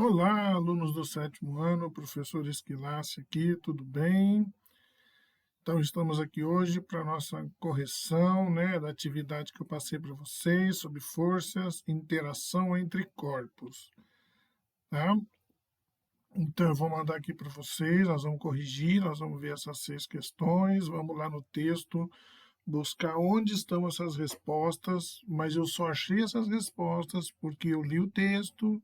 Olá, alunos do sétimo ano, professor Esquilace aqui, tudo bem? Então, estamos aqui hoje para a nossa correção, né, da atividade que eu passei para vocês sobre forças e interação entre corpos, tá? Então, eu vou mandar aqui para vocês, nós vamos corrigir, nós vamos ver essas 6 questões, vamos lá no texto, buscar onde estão essas respostas, mas eu só achei essas respostas porque eu li o texto,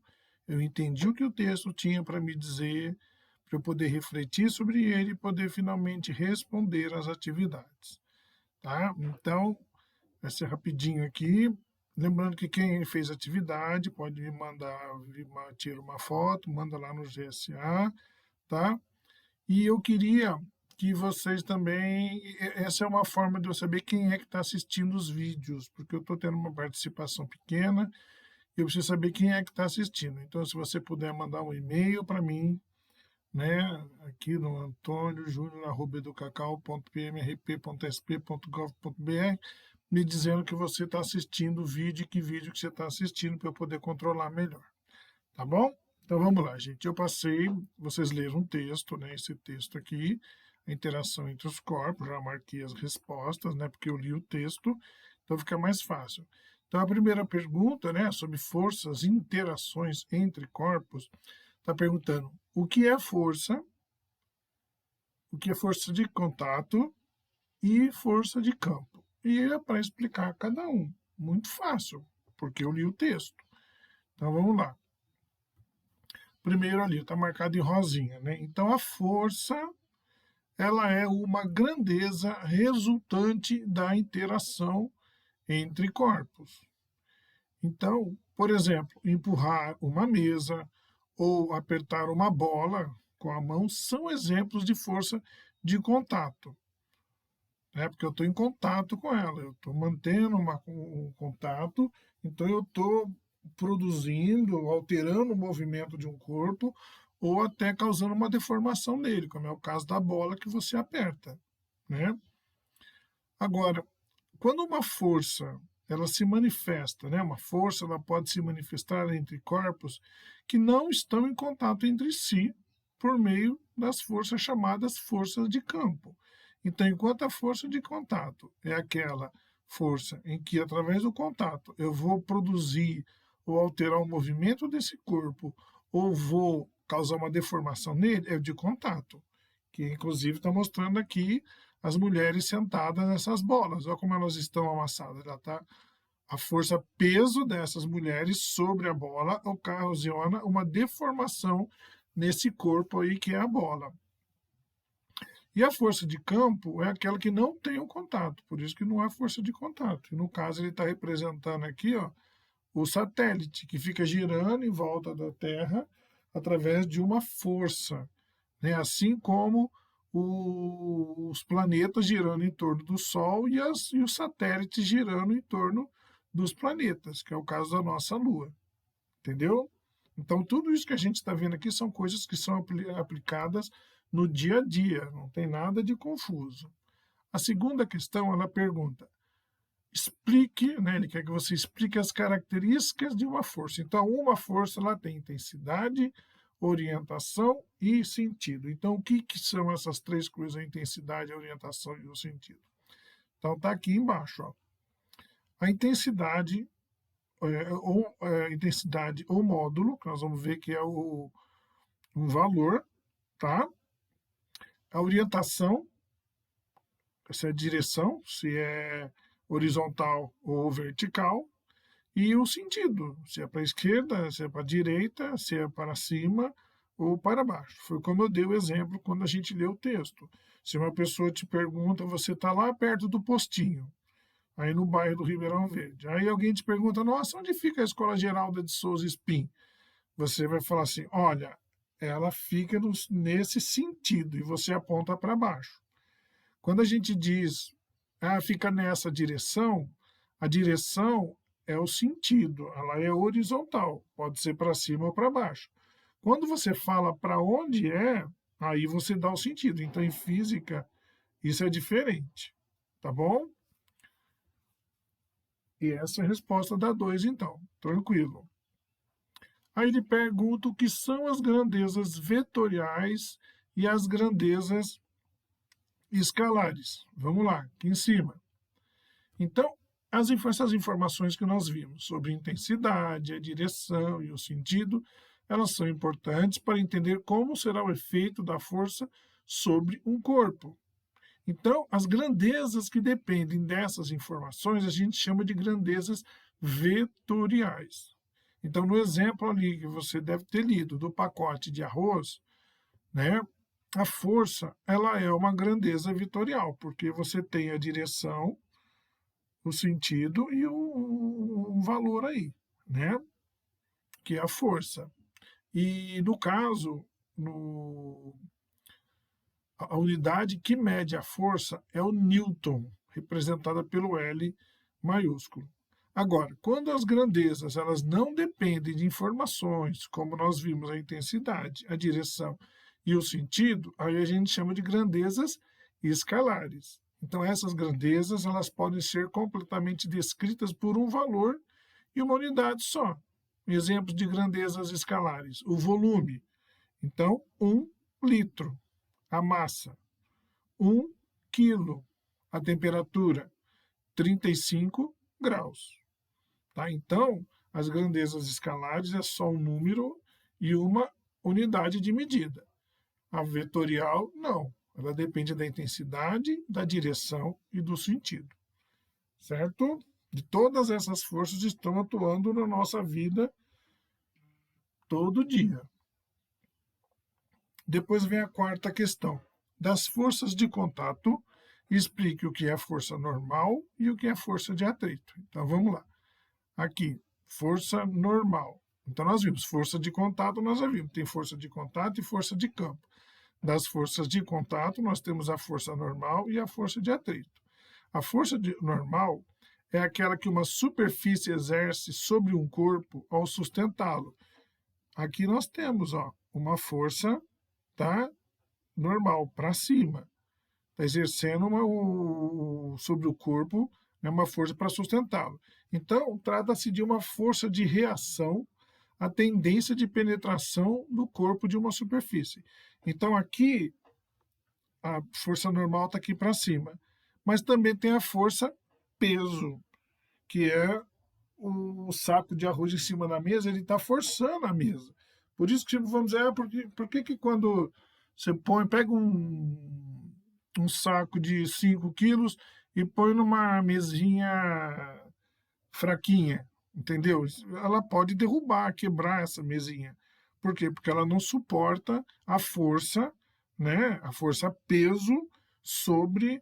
eu entendi o que o texto tinha para me dizer, para eu poder refletir sobre ele e poder finalmente responder às atividades, tá? Então, vai ser rapidinho aqui. Lembrando que quem fez atividade pode me mandar, tira uma foto, manda lá no GSA, tá? E eu queria que vocês também, essa é uma forma de eu saber quem é que está assistindo os vídeos, porque eu estou tendo uma participação pequena, e eu preciso saber quem é que está assistindo. Então, se você puder mandar um e-mail para mim, né, aqui no antoniojunior@educacau.pmrp.sp.gov.br, me dizendo que você está assistindo o vídeo e que vídeo que você está assistindo para eu poder controlar melhor. Tá bom? Então vamos lá, gente. Eu passei, vocês leram um texto, né? Esse texto aqui, a interação entre os corpos, já marquei as respostas, né? Porque eu li o texto, então fica mais fácil. Então a primeira pergunta, né? Sobre forças e interações entre corpos, está perguntando o que é força de contato e força de campo. E é para explicar cada um. Muito fácil, porque eu li o texto. Então vamos lá. Primeiro ali, está marcado em rosinha, né? Então a força, ela é uma grandeza resultante da interação entre corpos. Então, por exemplo, empurrar uma mesa ou apertar uma bola com a mão são exemplos de força de contato, né? Porque eu estou em contato com ela, eu estou mantendo um contato, então eu estou produzindo, alterando o movimento de um corpo ou até causando uma deformação nele, como é o caso da bola que você aperta, né? Agora, quando uma força ela se manifesta, né? Uma força ela pode se manifestar entre corpos que não estão em contato entre si por meio das forças chamadas forças de campo. Então, enquanto a força de contato é aquela força em que, através do contato, eu vou produzir ou alterar o movimento desse corpo, ou vou causar uma deformação nele, é o de contato, que inclusive está mostrando aqui as mulheres sentadas nessas bolas. Olha como elas estão amassadas. Já tá a força peso dessas mulheres sobre a bola ocasiona uma deformação nesse corpo aí que é a bola. E a força de campo é aquela que não tem o contato, por isso que não é força de contato. E no caso, ele está representando aqui, ó, o satélite, que fica girando em volta da Terra através de uma força, né? Assim como os planetas girando em torno do Sol e os satélites girando em torno dos planetas, que é o caso da nossa Lua. Entendeu? Então, tudo isso que a gente está vendo aqui são coisas que são aplicadas no dia a dia, não tem nada de confuso. A segunda questão, ela pergunta, explique, né, ele quer que você explique as características de uma força. Então, uma força ela tem intensidade, orientação e sentido. Então, o que, que são essas três coisas, a intensidade, a orientação e o sentido? Então, está aqui embaixo. Ó. A intensidade intensidade ou módulo, que nós vamos ver que é um valor, tá? A orientação, se é direção, se é horizontal ou vertical, e o sentido, se é para a esquerda, se é para a direita, se é para cima ou para baixo. Foi como eu dei o exemplo quando a gente leu o texto. Se uma pessoa te pergunta, você está lá perto do postinho, aí no bairro do Ribeirão Verde. Aí alguém te pergunta, nossa, onde fica a Escola Geralda de Souza Espim? Você vai falar assim, olha, ela fica nesse sentido, e você aponta para baixo. Quando a gente diz, fica nessa direção, a direção é o sentido, ela é horizontal, pode ser para cima ou para baixo. Quando você fala para onde é, aí você dá o sentido. Então, em física, isso é diferente, tá bom? E essa é a resposta da 2, então. Tranquilo. Aí ele pergunta o que são as grandezas vetoriais e as grandezas escalares. Vamos lá, aqui em cima. Então, essas informações que nós vimos sobre intensidade, a direção e o sentido, elas são importantes para entender como será o efeito da força sobre um corpo. Então, as grandezas que dependem dessas informações, a gente chama de grandezas vetoriais. Então, no exemplo ali que você deve ter lido do pacote de arroz, né, a força ela é uma grandeza vetorial, porque você tem a direção, o sentido e o valor aí, né, que é a força. E no caso, a unidade que mede a força é o Newton, representada pelo L maiúsculo. Agora, quando as grandezas elas não dependem de informações, como nós vimos a intensidade, a direção e o sentido, aí a gente chama de grandezas escalares. Então, essas grandezas elas podem ser completamente descritas por um valor e uma unidade só. Exemplos de grandezas escalares: o volume. Então, 1 litro. A massa, 1 quilo. A temperatura, 35 graus. Tá? Então, as grandezas escalares é só um número e uma unidade de medida. A vetorial, não. Ela depende da intensidade, da direção e do sentido. Certo? De todas essas forças estão atuando na nossa vida todo dia. Depois vem a quarta questão. Das forças de contato, explique o que é força normal e o que é força de atrito. Então, vamos lá. Aqui, força normal. Então, nós vimos força de contato, nós já vimos. Tem força de contato e força de campo. Das forças de contato, nós temos a força normal e a força de atrito. A força normal é aquela que uma superfície exerce sobre um corpo ao sustentá-lo. Aqui nós temos uma força, tá, normal, para cima. Está exercendo sobre o corpo, né, uma força para sustentá-lo. Então, trata-se de uma força de reação à tendência de penetração do corpo de uma superfície. Então, aqui, a força normal está aqui para cima. Mas também tem a força peso, que é o saco de arroz em cima da mesa, ele está forçando a mesa. Por isso que vamos dizer, por que quando você pega um saco de 5 quilos e põe numa mesinha fraquinha, entendeu? Ela pode derrubar, quebrar essa mesinha. Por quê? Porque ela não suporta a força, né? A força peso sobre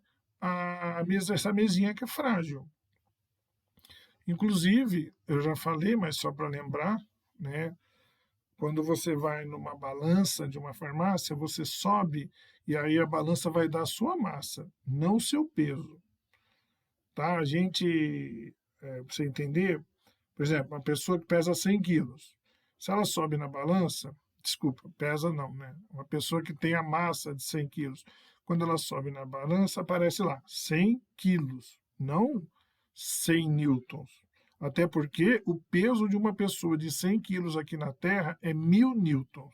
essa mesinha que é frágil. Inclusive, eu já falei, mas só para lembrar, né? Quando você vai numa balança de uma farmácia, você sobe e aí a balança vai dar a sua massa, não o seu peso. Tá? A gente, para você entender, por exemplo, uma pessoa que pesa 100 quilos, se ela sobe na balança, desculpa, pesa não, né? Uma pessoa que tem a massa de 100 quilos, quando ela sobe na balança, aparece lá 100 quilos, não 100 newtons. Até porque o peso de uma pessoa de 100 quilos aqui na Terra é 1000 newtons.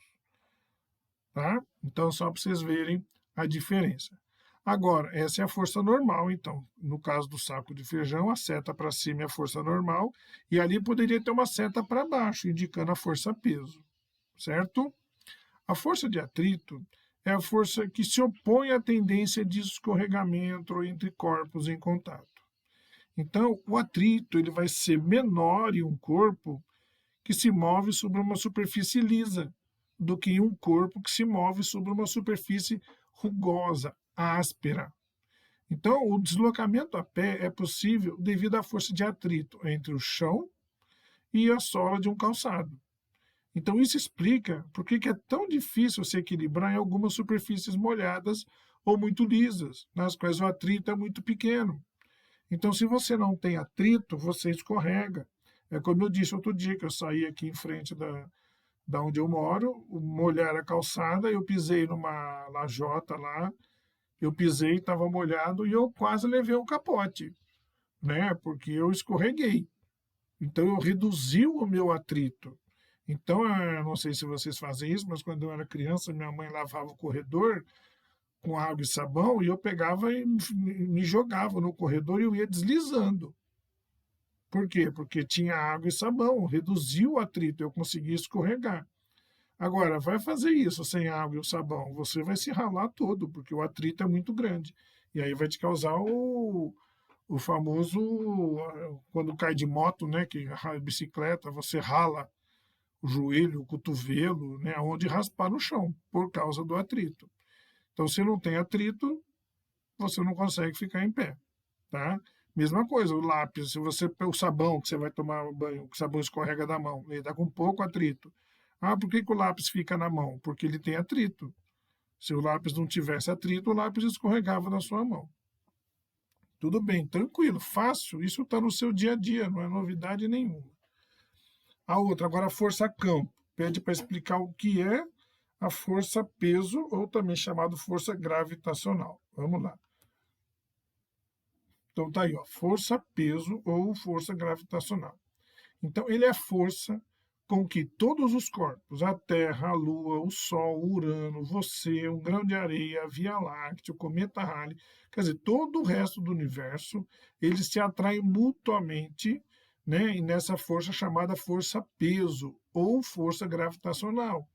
Tá? Então, só para vocês verem a diferença. Agora, essa é a força normal, então. No caso do saco de feijão, a seta para cima é a força normal, e ali poderia ter uma seta para baixo, indicando a força peso. Certo? A força de atrito é a força que se opõe à tendência de escorregamento entre corpos em contato. Então, o atrito ele vai ser menor em um corpo que se move sobre uma superfície lisa do que em um corpo que se move sobre uma superfície rugosa, áspera. Então, o deslocamento a pé é possível devido à força de atrito entre o chão e a sola de um calçado. Então, isso explica por que é tão difícil se equilibrar em algumas superfícies molhadas ou muito lisas, nas quais o atrito é muito pequeno. Então, se você não tem atrito, você escorrega. É como eu disse outro dia, que eu saí aqui em frente da onde eu moro, molhar a calçada, eu pisei numa lajota lá, eu pisei, estava molhado e eu quase levei um capote, né? Porque eu escorreguei. Então, eu reduzi o meu atrito. Então, eu não sei se vocês fazem isso, mas quando eu era criança, minha mãe lavava o corredor com água e sabão e eu pegava e me jogava no corredor e eu ia deslizando. Por quê? Porque tinha água e sabão, reduziu o atrito, eu conseguia escorregar. Agora, vai fazer isso sem água e o sabão, você vai se ralar todo, porque o atrito é muito grande. E aí vai te causar o famoso, quando cai de moto, né, que bicicleta, você rala o joelho, o cotovelo, né, onde raspar no chão, por causa do atrito. Então, se não tem atrito, você não consegue ficar em pé, tá? Mesma coisa, o lápis, se você o sabão que você vai tomar banho, o sabão escorrega da mão, ele está com pouco atrito. Ah, por que, que o lápis fica na mão? Porque ele tem atrito. Se o lápis não tivesse atrito, o lápis escorregava na sua mão. Tudo bem, tranquilo, fácil, isso está no seu dia a dia, não é novidade nenhuma. A outra, agora a força-campo, pede para explicar o que é a força-peso, ou também chamado força gravitacional. Vamos lá. Então tá aí, ó, força-peso ou força gravitacional. Então ele é a força com que todos os corpos, a Terra, a Lua, o Sol, o Urano, você, um grão de areia, a Via Láctea, o cometa Halley, quer dizer, todo o resto do universo, eles se atraem mutuamente, né, nessa força chamada força-peso ou força gravitacional.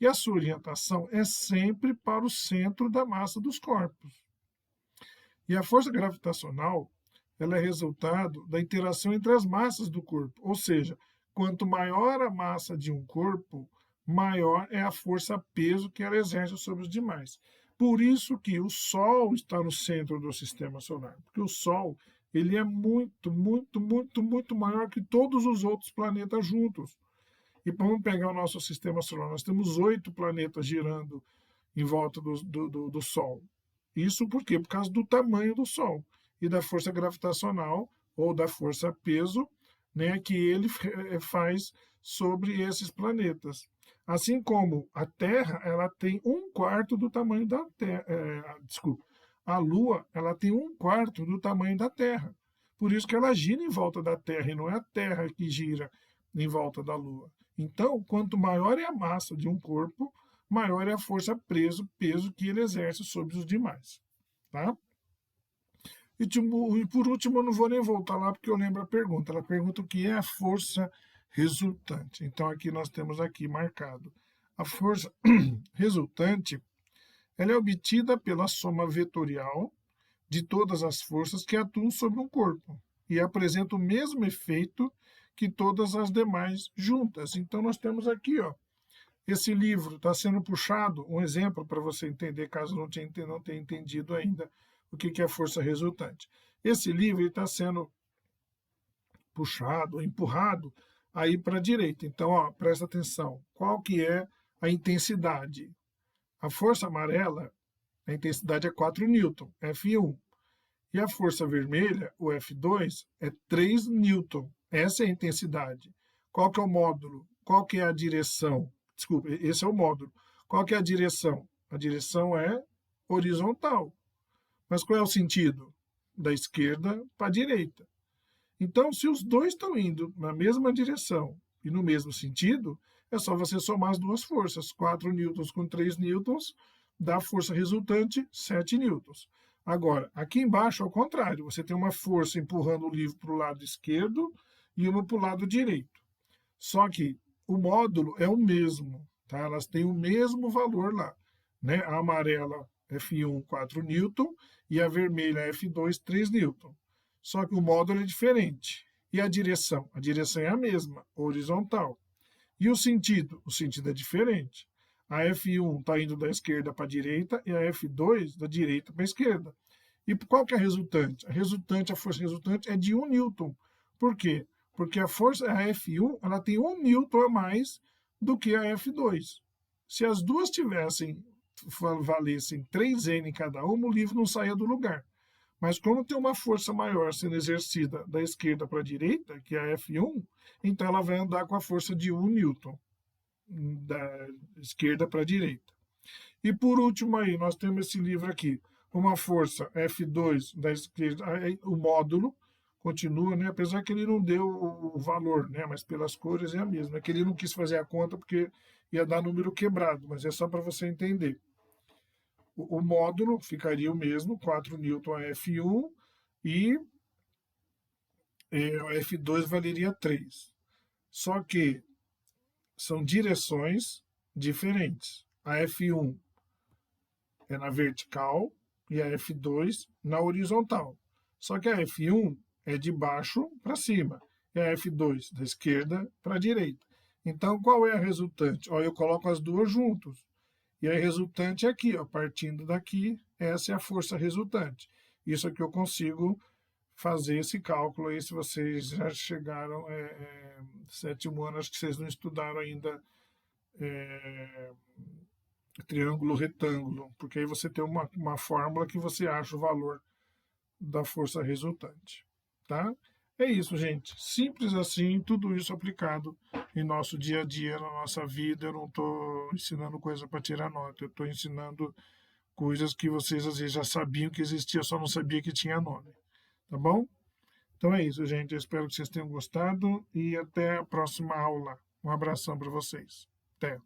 E a sua orientação é sempre para o centro da massa dos corpos. E a força gravitacional, ela é resultado da interação entre as massas do corpo, ou seja, quanto maior a massa de um corpo, maior é a força-peso que ela exerce sobre os demais. Por isso que o Sol está no centro do sistema solar, porque o Sol ele é muito, muito, muito, muito maior que todos os outros planetas juntos. E vamos pegar o nosso sistema solar, nós temos 8 planetas girando em volta do Sol. Isso por quê? Por causa do tamanho do Sol e da força gravitacional ou da força-peso, né, que ele faz sobre esses planetas. Assim como a Terra, ela tem um quarto do tamanho da Terra. Desculpa, a Lua, ela tem um quarto do tamanho da Terra. Por isso que ela gira em volta da Terra e não é a Terra que gira em volta da Lua. Então, quanto maior é a massa de um corpo, maior é a força peso que ele exerce sobre os demais. Tá? E por último, eu não vou nem voltar lá porque eu lembro a pergunta. Ela pergunta o que é a força resultante. Então, aqui nós temos aqui marcado. A força resultante ela é obtida pela soma vetorial de todas as forças que atuam sobre um corpo e apresenta o mesmo efeito que todas as demais juntas. Então, nós temos aqui, ó, esse livro está sendo puxado, um exemplo para você entender, caso não tenha entendido ainda o que é força resultante. Esse livro está sendo puxado, empurrado aí para a direita. Então, ó, presta atenção. Qual que é a intensidade? A força amarela, a intensidade é 4 newton, F1. E a força vermelha, o F2, é 3 newton. Essa é a intensidade. Qual que é o módulo? Qual que é a direção? Desculpa, esse é o módulo. Qual que é a direção? A direção é horizontal. Mas qual é o sentido? Da esquerda para a direita. Então, se os dois estão indo na mesma direção e no mesmo sentido, é só você somar as duas forças. 4 newtons com 3 newtons dá força resultante 7 newtons. Agora, aqui embaixo, ao contrário, você tem uma força empurrando o livro para o lado esquerdo e uma para o lado direito. Só que o módulo é o mesmo, tá? Elas têm o mesmo valor lá, né? A amarela F1 4 newton e a vermelha F2 3 newton. Só que o módulo é diferente. E a direção? A direção é a mesma, horizontal. E o sentido? O sentido é diferente. A F1 está indo da esquerda para a direita e a F2 da direita para a esquerda. E qual que é a resultante? A força resultante é de 1 newton. Por quê? Porque a F1 ela tem 1 newton a mais do que a F2. Se as duas valessem 3N cada uma, o livro não saía do lugar. Mas como tem uma força maior sendo exercida da esquerda para a direita, que é a F1, então ela vai andar com a força de 1 newton da esquerda para a direita. E por último aí, nós temos esse livro aqui, uma força F2 da esquerda, o módulo, continua, né? Apesar que ele não deu o valor, né? Mas pelas cores é a mesma. É que ele não quis fazer a conta porque ia dar número quebrado, mas é só para você entender. O módulo ficaria o mesmo, 4 newton a F1 e a F2 valeria 3. Só que são direções diferentes. A F1 é na vertical e a F2 na horizontal. Só que a F1 é de baixo para cima e a F2 da esquerda para a direita. Então, qual é a resultante? Ó, eu coloco as duas juntos. E a resultante é aqui, ó, partindo daqui, essa é a força resultante. Isso aqui eu consigo fazer esse cálculo aí, se vocês já chegaram, sétimo ano, acho que vocês não estudaram ainda triângulo retângulo, porque aí você tem uma fórmula que você acha o valor da força resultante, tá? É isso, gente. Simples assim, tudo isso aplicado em nosso dia a dia, na nossa vida. Eu não estou ensinando coisa para tirar nota, eu estou ensinando coisas que vocês às vezes já sabiam que existia, só não sabia que tinha nome, tá bom? Então é isso, gente. Eu espero que vocês tenham gostado e até a próxima aula. Um abração para vocês. Até.